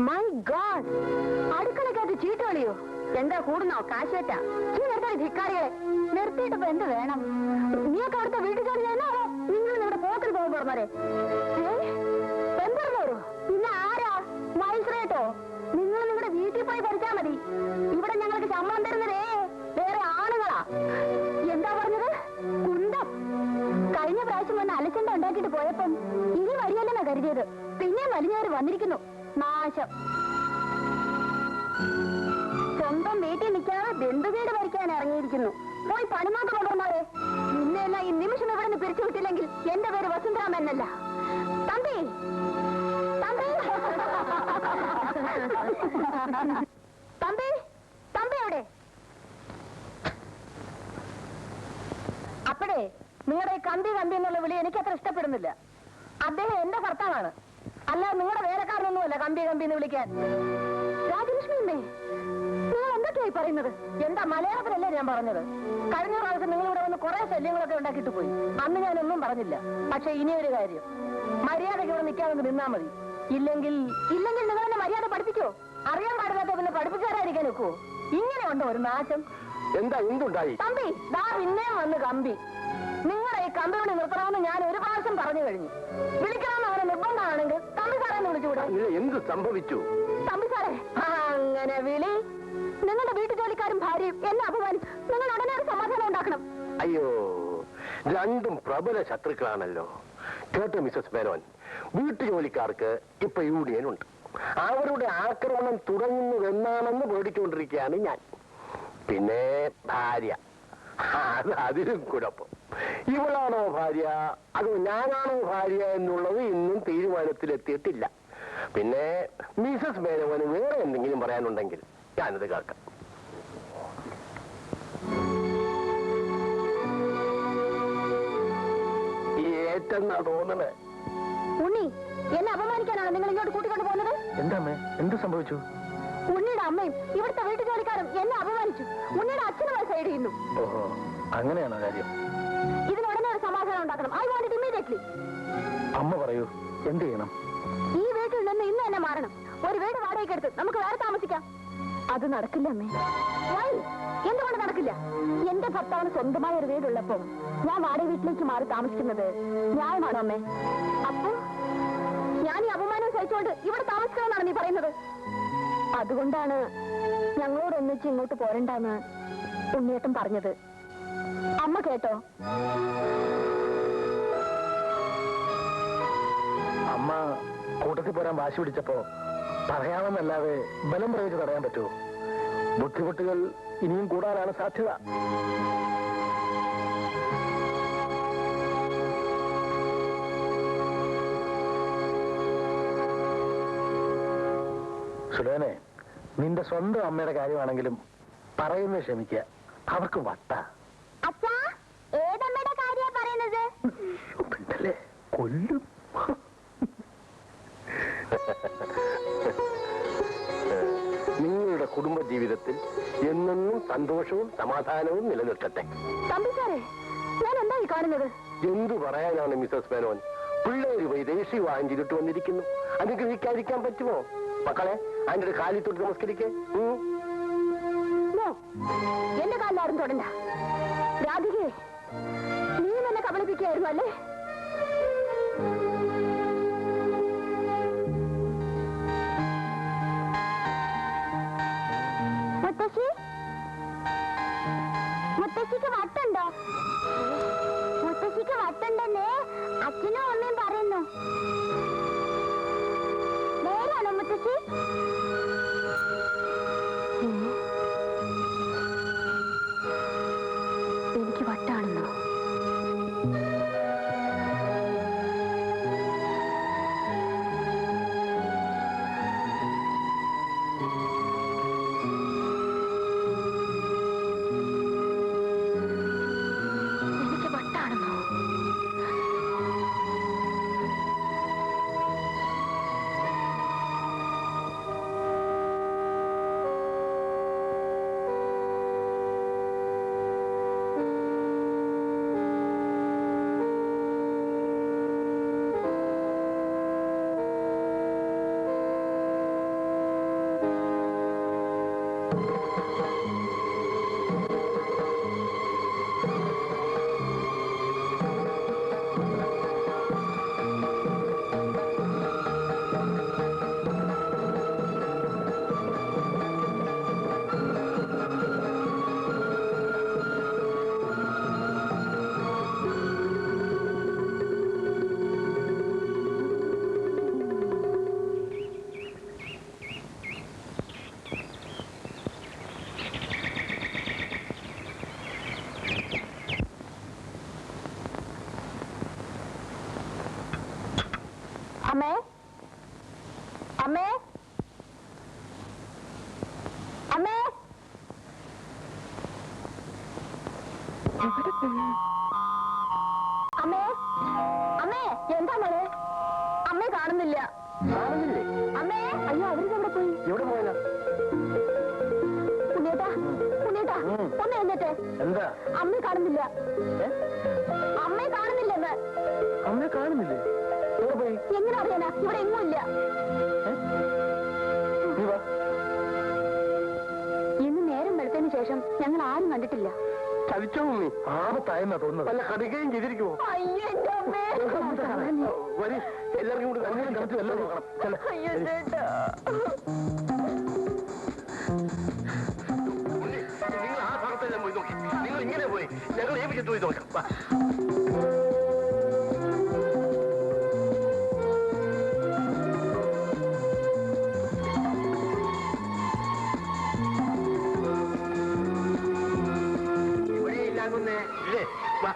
My God, അടുക്കളക്കകത്ത് ചീട്ട് കളിയോ? എന്താ കൂടുന്നോ? കാശേറ്റാ നിർത്താൻ ധിക്കാരികളെ നിർത്തിയിട്ടിപ്പോ എന്ത് വേണം? നീയൊക്കെ അവിടുത്തെ വീട്ടിൽ ജോലി ചെയ്യുന്നാണോ? നിങ്ങൾ നിങ്ങളുടെ പോക്കിൽ പോകും പറഞ്ഞേ. പെൺപറഞ്ഞോരോ പിന്നെ ആരാ? മത്സരേട്ടോ? നിങ്ങൾ നിങ്ങളുടെ വീട്ടിൽ പോയി ഭരിച്ചാ മതി. ഇവിടെ ഞങ്ങൾക്ക് ശമ്പളം തരുന്നതേ വേറെ ആണുങ്ങളാ. എന്താ പറഞ്ഞത്? കുന്തം. കഴിഞ്ഞ പ്രാവശ്യം വന്ന് അലച്ചണ്ട ഉണ്ടാക്കിയിട്ട് പോയപ്പം ഇനി വരിയല്ലെന്നാ കരുതിയത്. പിന്നെ വലിഞ്ഞവര് വന്നിരിക്കുന്നു. നാശം. സ്വന്തം വീട്ടിൽ നിൽക്കാതെ ബന്ധുവീട് ഭരിക്കാൻ ഇറങ്ങിയിരിക്കുന്നു. പോയി പണിമാക്ക് കൊണ്ടുവന്നാലേ. നിന്നെല്ലാം ഈ നിമിഷം ഇവിടെ നിന്ന് പിരിച്ചു വിട്ടില്ലെങ്കിൽ എന്റെ പേര് വസുന്ധരാമ എന്നല്ല. തമ്പി തമ്പി തമ്പി തമ്പി എവിടെ? അപ്പഴേ നിങ്ങളുടെ ഈ കമ്പി കമ്പി എന്നുള്ള വിളി എനിക്ക് അത്ര ഇഷ്ടപ്പെടുന്നില്ല. അദ്ദേഹം എന്റെ ഭർത്താവാണ്, അല്ല നിങ്ങളുടെ വേലക്കാരനൊന്നുമല്ല കമ്പി കമ്പി എന്ന് വിളിക്കാൻ. രാജലക്ഷ്മി അമ്മേ, നിങ്ങൾ എന്തൊക്കെയായി പറയുന്നത്? എന്താ മലയാളത്തിലല്ലേ ഞാൻ പറഞ്ഞത്? കഴിഞ്ഞ പ്രാവശ്യം നിങ്ങൾ ഇവിടെ വന്ന് കുറെ ശല്യങ്ങളൊക്കെ ഉണ്ടാക്കിയിട്ട് പോയി. അന്ന് ഞാനൊന്നും പറഞ്ഞില്ല. പക്ഷെ ഇനിയൊരു കാര്യം, മര്യാദയ്ക്ക് ഇവിടെ നിൽക്കാമെന്ന് നിന്നാ മതി. ഇല്ലെങ്കിൽ നിങ്ങൾ എന്നെ മര്യാദ പഠിപ്പിക്കോ? അറിയാൻ പാടില്ലാത്ത പിന്നെ പഠിപ്പിച്ചാരായിരിക്കാൻ നോക്കുവോ? ഇങ്ങനെ ഉണ്ടോ ഒരു നാശം? എന്താ എന്തുണ്ടായി? തമ്പി ദാ പിന്നെയും വന്ന് കമ്പി. നിങ്ങളെ ഈ കമ്പി വിളി നിർത്തണമെന്ന് ഞാൻ ഒരു പ്രാവശ്യം പറഞ്ഞു കഴിഞ്ഞു. വിളിക്കണമെന്ന് അവരെ നിർബന്ധമാണെങ്കിൽ തമ്പി സാറേ എന്ന് വിളിച്ചുകൂടെ? എന്ത് സംഭവിച്ചു? തമ്പി സാറേ അങ്ങനെ വിളി. നിങ്ങളുടെ വീട്ടു ജോലിക്കാരും ഭാര്യയും എന്നെ അപമാനിച്ചു. നിങ്ങൾ ഉടനെ ഒരു സമാധാനം ഉണ്ടാക്കണം. അയ്യോ, രണ്ടും പ്രബല ശത്രുക്കളാണല്ലോ. കേട്ടോ മിസസ് മേനോൻ, വീട്ടുജോലിക്കാർക്ക് ഇപ്പൊ യൂണിയൻ ഉണ്ട്. അവരുടെ ആക്രമണം തുടങ്ങുന്നുവെന്നാണെന്ന് പേടിച്ചുകൊണ്ടിരിക്കുകയാണ് ഞാൻ. പിന്നെ ഭാര്യ, അതിലും കുഴപ്പം. ഇവളാണോ ഭാര്യ അതോ ഞാനാണോ ഭാര്യ എന്നുള്ളത് ഇന്നും തീരുമാനത്തിലെത്തിയിട്ടില്ല. പിന്നെ മിസസ് മേനോന് വേറെ എന്തെങ്കിലും പറയാനുണ്ടെങ്കിൽ ഞാനത് കേൾക്കാം. ഏറ്റെന്നാ തോന്നണേ. ഉണ്ണി, എന്നെ അപമാനിക്കാനാണ് നിങ്ങൾ ഇങ്ങോട്ട് കൂട്ടിക്കൊണ്ട് പോകുന്നത്? എന്താമ്മേ, എന്ത് സംഭവിച്ചു? ഉണ്ണിയുടെ അമ്മയും ഇവിടുത്തെ വീട്ടു ജോലിക്കാരും എന്നെ അപമാനിച്ചു. ഉണ്ണിയുടെ അച്ഛനുമായി സൈഡ് ചെയ്യുന്നു. ഓഹോ, അങ്ങനെയാണോ കാര്യം? ഇതിനുടനെ ഒരു സമാധാനം ഉണ്ടാക്കണം. I want it immediately. അമ്മ പറയൂ, എന്ത് ചെയ്യണം? ഈ വീട്ടിൽ നിന്ന് ഇന്ന് തന്നെ മാറണം. ഒരു വീട് വാടകയ്ക്ക് എടുത്ത് നമുക്ക് വേറെ താമസിക്കാം. അത് നടക്കില്ല അമ്മേ. വൈ? എന്തുകൊണ്ട് നടക്കില്ല? എന്റെ ഭർത്താവിന് സ്വന്തമായ ഒരു വീടുള്ളപ്പോ ഞാൻ വാടക വീട്ടിലേക്ക് മാറി താമസിക്കുന്നത് ന്യായമാണോ അമ്മേ? അപ്പൊ ഞാൻ ഈ അപമാനം സഹിച്ചുകൊണ്ട് ഇവിടെ താമസിക്കണമെന്നാണ് നീ പറയുന്നത്? അതുകൊണ്ടാണ് ഞങ്ങളോട് ഒന്നിച്ച് ഇങ്ങോട്ട് പോരണ്ടെന്ന് ഉണ്ണിയേട്ടൻ പറഞ്ഞത്. അമ്മ കേട്ടോ? അമ്മ കൂട്ടത്തിൽ പോരാൻ വാശി പിടിച്ചപ്പോ പറയാമെന്നല്ലാതെ ബലം പ്രയോഗിച്ച് തടയാൻ പറ്റുമോ? ബുദ്ധിമുട്ടുകൾ ഇനിയും കൂടാനാണ് സാധ്യത. സുലേനെ, നിന്റെ സ്വന്തം അമ്മയുടെ കാര്യമാണെങ്കിലും പറയുന്നത് ക്ഷമിക്കുക. അവർക്ക് വട്ട. അച്ഛാ, ഏതമ്മയുടെ കാര്യാ പറയുന്നത്? കൊല്ലും. നിങ്ങളുടെ കുടുംബ ജീവിതത്തിൽ എന്നെന്നും സന്തോഷവും സമാധാനവും നിലനിർത്തട്ടെ. തമ്പി സാറേ, ഞാൻ എന്തായി കാണുന്നത്? എന്തു പറയാനാണ് മിസസ് മേനോൻ? പിള്ളേര് വൈദേശി വാങ്ങിച്ചിട്ട് വന്നിരിക്കുന്നു. അനുഗ്രഹിക്കാതിരിക്കാൻ പറ്റുമോ? മക്കളെ, അതിന്റെ കാലിൽ തൊട്ട് നമസ്കരിക്കേ. എന്റെ കാലിലാരും തൊടണ്ട. രാധികേ, നീ എന്നെ കബളിപ്പിക്കുകയായിരുന്നു അല്ലേ? മുത്തശ്ശി, മുത്തശ്ശിക്ക് വട്ടുണ്ടോ? മുത്തശ്ശിക്ക് വട്ടുണ്ടെന്ന് അച്ഛനും അമ്മയും പറയുന്നു. നേരാണോ മുത്തശ്ശി? എനിക്ക് വട്ടാണെന്നോ? അമ്മേ അമ്മേ അമ്മേ അമ്മേ അമ്മേ എന്താ മോളെ അമ്മേ കാണുന്നില്ല കാണുന്നില്ലേ? അമ്മേ അയ്യോ അവർക്ക് എവിടെ പോയി എവിടെ പോയതാ? ഉണ്ണേട്ടാ ഉണ്ണേട്ടാ ഒന്ന് എന്നിട്ട് എന്താ? അമ്മയെ കാണുന്നില്ല അമ്മയെ കാണുന്നില്ലെന്ന് അമ്മയെ കാണുന്നില്ലേ? എവിടെ പോയി? എങ്ങനെ അറിയാനാ ഇവിടെ എങ്ങും ഇല്ല നീ വാ. ഇന്ന് നേരം വെളുത്തതിന് ശേഷം ഞങ്ങൾ ആരും കണ്ടിട്ടില്ല ചതിച്ചോ നീ? ആപത്തായെന്നാ തോന്നുന്നത്. അല്ല കടിക്കുകയും ചെയ്തിരിക്കുമോ? അയ്യോ എന്റെ അമ്മേ വരി എല്ലാവർക്കും കൂടി കണ്ണും കണച്ചും എല്ലാം നോക്കണം. ചെല്ല്. അയ്യോ ചേട്ടാ നിങ്ങൾ ആ ഭാഗത്തെല്ലാം പോയി നോക്കി. നിങ്ങൾ ഇങ്ങനെ പോയി ഞങ്ങൾ ഏൽപ്പിച്ചിട്ട് പോയി നോക്കാം. വാ. ഇവിടെ ഇല്ലാകുന്നേ ഇല്ലേ? വാ.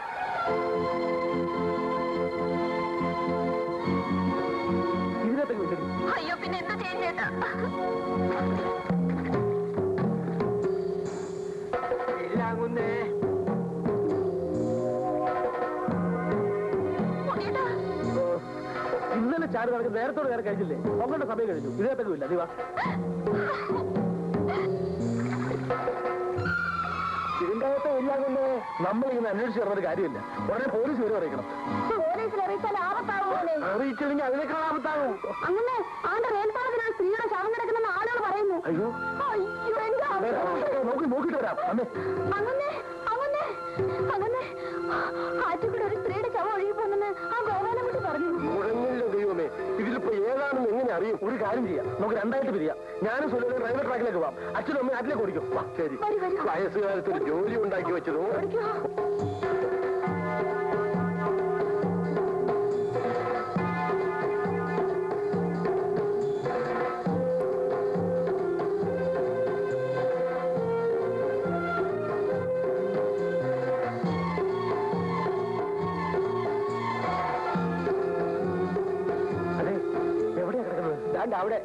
ഇതിനകത്തേക്ക് വിട്ടടി. അയ്യോ പിന്നെ എന്താ ചെയ്യാൻ ചേട്ടാ ഇല്ലാകുന്നേ. ഉണ്ണേട്ടാ ഇന്നലെ ചാറ് കണക്ക് നേരത്തോട് നേരെ കഴിച്ചില്ലേ? അവങ്ങളുടെ സമയം കഴിഞ്ഞു. ഇതിനകത്തേക്കും ഇല്ല. നീ വാ. ഇതിന്റെ അകത്ത് ഇല്ലാകുന്നേ. നമ്മളിങ്ങനെ അന്വേഷിച്ച് പറഞ്ഞൊരു കാര്യമില്ല. ഉടനെ പോലീസ് വരെ അറിയിക്കണം. പോലീസിൽ അറിയിച്ചാൽ ആപത്താവുമല്ലേ അറിയിച്ചില്ലെങ്കിൽ അതിനേക്കാൾ ആപത്താകും. അങ്ങനെ ആന്റെ റെയിൽപാളത്തിലാണ് സ്ത്രീയുടെ ശവം കിടക്കുന്ന ആളുകൾ പറയുന്നു അയ്യോ അയ്യോ എന്റെ അമ്മ. നോക്കിട്ട് വരാം. അമ്മേ അങ്ങനെ അങ്ങനെ അങ്ങനെ ആറ്റുകൂടെ ഒരു സ്ത്രീയുടെ ശവം ഒഴുകി പോകുന്നെന്ന് ആ ഗോപാലൻകുട്ടി പറഞ്ഞു മുഴങ്ങില്ല ദൈവമേ. ഇതിലിപ്പോ ഏതാണെന്ന് എങ്ങനെ അറിയും? ഒരു കാര്യം ചെയ്യാം, നമുക്ക് രണ്ടായിട്ട് പിരിയാം. ഞാനും സുലഭം റെയിൽവേ ട്രാക്കിലേക്ക് പോവാം. അച്ഛനും അമ്മയും നാട്ടിലേക്ക് ഓടിക്കും. വാ. ശരി. വരി, വരി. വയസ്സുകാലത്ത് ഒരു ജോലി ഉണ്ടാക്കി വെച്ചതോ. ഓടിക്കോ. അതെ, എവിടെയാ കിടക്കുന്നത്? ദാണ്ട അവിടെ.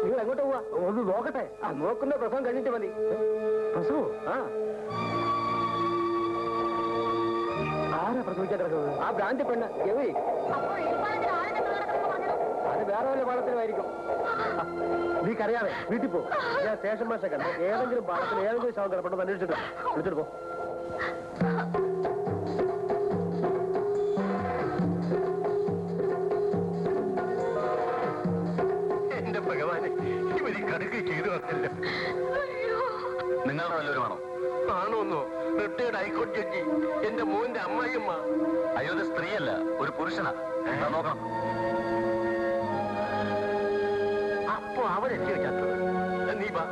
നിങ്ങൾ എങ്ങോട്ട് പോവാ? ഒന്ന് നോക്കട്ടെ. ആ നോക്കുന്ന പ്രസവം കഴിഞ്ഞിട്ട് മതി. പ്രസവോ? ആ ആരാ പ്രസവിക്കാൻ കിടക്കുന്നത്? ആ ഭ്രാന്തി പെണ്ണ് ഗവി. അപ്പോൾ റെയിൽപാളത്തിൽ ആരുടെ കിടക്കുന്നു പറഞ്ഞു അത് വേറെ വല്ല പാളത്തിലായിരിക്കും. നീ കരയാതെ വീട്ടിൽ പോ. ഞാൻ സ്റ്റേഷൻ മാഷെ കണ്ടു. ഏതെങ്കിലും പാളത്തിൽ ഏതെങ്കിലും ശവം കിടപ്പുണ്ടെന്ന് അന്വേഷിച്ചിട്ട് വിളിച്ചിട്ട് പോ. എന്റെ ഭഗവാനെ, ഇവര് കടുക് ചെയ്തു വന്നല്ലോ. നിങ്ങളുടെ വല്ലവരുമാണോ? ആണോന്നോ? റിട്ടയർഡ് ഹൈക്കോടതി ജഡ്ജി, എന്റെ മോന്റെ അമ്മായിയമ്മ. അയ്യോ ഇത് സ്ത്രീയല്ല, ഒരു പുരുഷനാ. ദാ നോക്കണം. അപ്പൊ അവരെത്തി വെക്കാത്തത്. നീ വാ.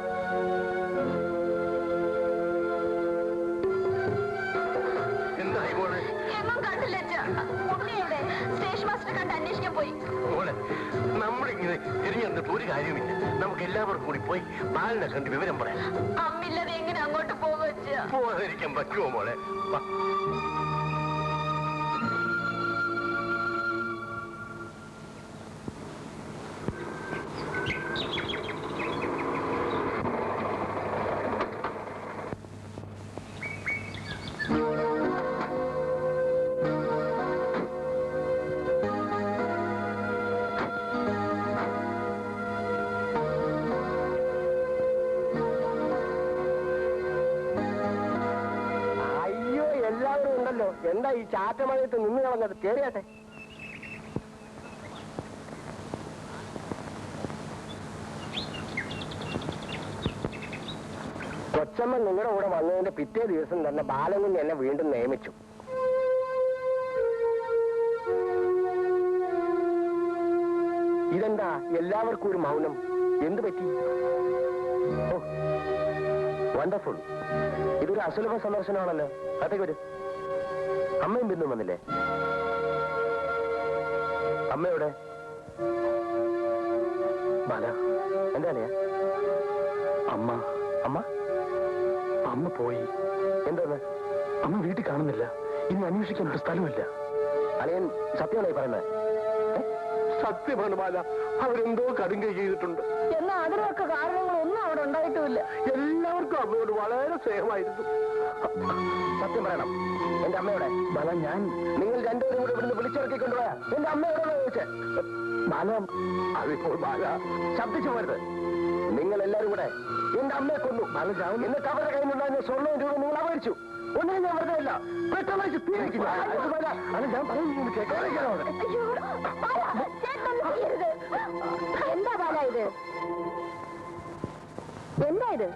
എന്തായി മോളെ? എങ്ങും കണ്ടില്ല ഉണ്ണിയുടെ സ്റ്റേഷൻ മാസ്റ്റർ കണ്ട് അന്വേഷിക്കാൻ പോയി മോളെ, നമ്മളിങ്ങനെ തിരിഞ്ഞിട്ട് ഒരു കാര്യമില്ല. നമുക്ക് എല്ലാവർക്കും കൂടി പോയി ബാലിനെ കണ്ട് വിവരം പറയാം. അമ്മില്ലാതെ എങ്ങനെ അങ്ങോട്ട് പോകുക പോകാതിരിക്കാൻ പറ്റുമോ മോളെ? വാ. എല്ലാവരും ഉണ്ടല്ലോ. എന്താ ഈ ചാറ്റമഴയത്ത് നിന്ന് കളഞ്ഞത്? കേറിയാട്ടെ. കൊച്ചമ്മ നിങ്ങളുടെ കൂടെ വന്നതിന്റെ പിറ്റേ ദിവസം തന്നെ ബാലകുഞ്ഞ് എന്നെ വീണ്ടും നിയമിച്ചു. ഇതെന്താ എല്ലാവർക്കും ഒരു മൗനം? എന്തു പറ്റി? വണ്ടർഫുൾ. ഇതൊരു അസുലഭ സന്ദർശനമാണല്ലോ. അതേക്ക് വരും. അമ്മയും ബിന്ദുവും വന്നില്ലേ? അമ്മയോടെ ബാല എന്താ അമ്മ അമ്മ അമ്മ പോയി. എന്താന്ന്? അമ്മ വീട്ടിൽ കാണുന്നില്ല. ഇനി അന്വേഷിക്കാൻ ഒരു സ്ഥലമില്ല. അളിയൻ സത്യമാണോ പറയുന്നത്? സത്യമാണ് ബാല. അവരെന്തോ കടുങ്കൈ ചെയ്തിട്ടുണ്ട്. എന്നാ അതിനൊക്കെ കാരണങ്ങളൊന്നും അവിടെ ഉണ്ടായിട്ടുമില്ല. എല്ലാവർക്കും അമ്മയോട് വളരെ സ്നേഹമായിരുന്നു. സത്യം പറയണം. എന്റെ അമ്മയോടെ ബാല, ഞാൻ നിങ്ങൾ രണ്ടുപേരും കൂടെ ഇവിടുന്ന് വിളിച്ചിറക്കിക്കൊണ്ടുപോയാ എന്റെ അമ്മയോടാണ് ചോദിച്ചത്. ബാല, അതിപ്പോൾ ബാല ശബ്ദിച്ചു പോരുത്. നിങ്ങൾ എല്ലാവരും കൂടെ എന്റെ അമ്മയെ കൊന്നു. ബാല, എന്നിട്ട് അവരുടെ കയ്യിലുണ്ടായിരുന്ന സ്വർണ്ണവും രൂപ നിങ്ങൾ അപകരിച്ചു. ഒന്നും ഞാൻ വെറുതെ ഇല്ല. പെട്ടെന്ന് ഞാൻ പറയുന്നത് കേൾക്കാനോ? അയ്യോ, ബാല, ചേട്ടനൊന്നും ചെയ്യരുത്. എന്താ ബാല ഇത്? എന്താ ഇത്?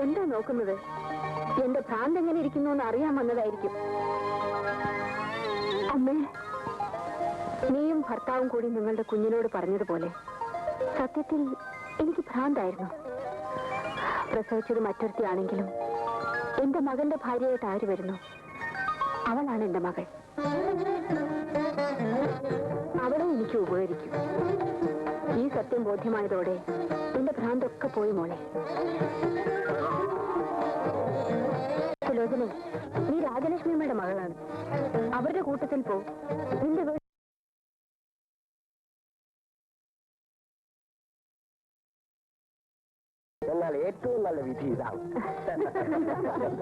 എന്താ നോക്കുന്നത്? എന്റെ ഭ്രാന്ത് എങ്ങനെ ഇരിക്കുന്നു എന്ന് അറിയാൻ വന്നതായിരിക്കും. അമ്മേ, നീയും ഭർത്താവും കൂടി നിങ്ങളുടെ കുഞ്ഞിനോട് പറഞ്ഞതുപോലെ സത്യത്തിൽ എനിക്ക് ഭ്രാന്തായിരുന്നു. പ്രസവിച്ചത് മറ്റൊരുത്തിയാണെങ്കിലും എന്റെ മകന്റെ ഭാര്യയായിട്ട് ആര് വരുന്നു? അവളാണ് എന്റെ മകൾ. അവളെ എനിക്ക് ഉപകരിക്കും. ഈ സത്യം ബോധ്യമായതോടെ എന്റെ ഭ്രാന്തൊക്കെ പോയി മോളെ. സുലോചനെ, നീ രാജലക്ഷ്മിയമ്മയുടെ മകളാണ്. അവരുടെ കൂട്ടത്തിൽ പോ. നിന്റെ എന്നാൽ ഏറ്റവും നല്ല വിധി ഇതാണ്.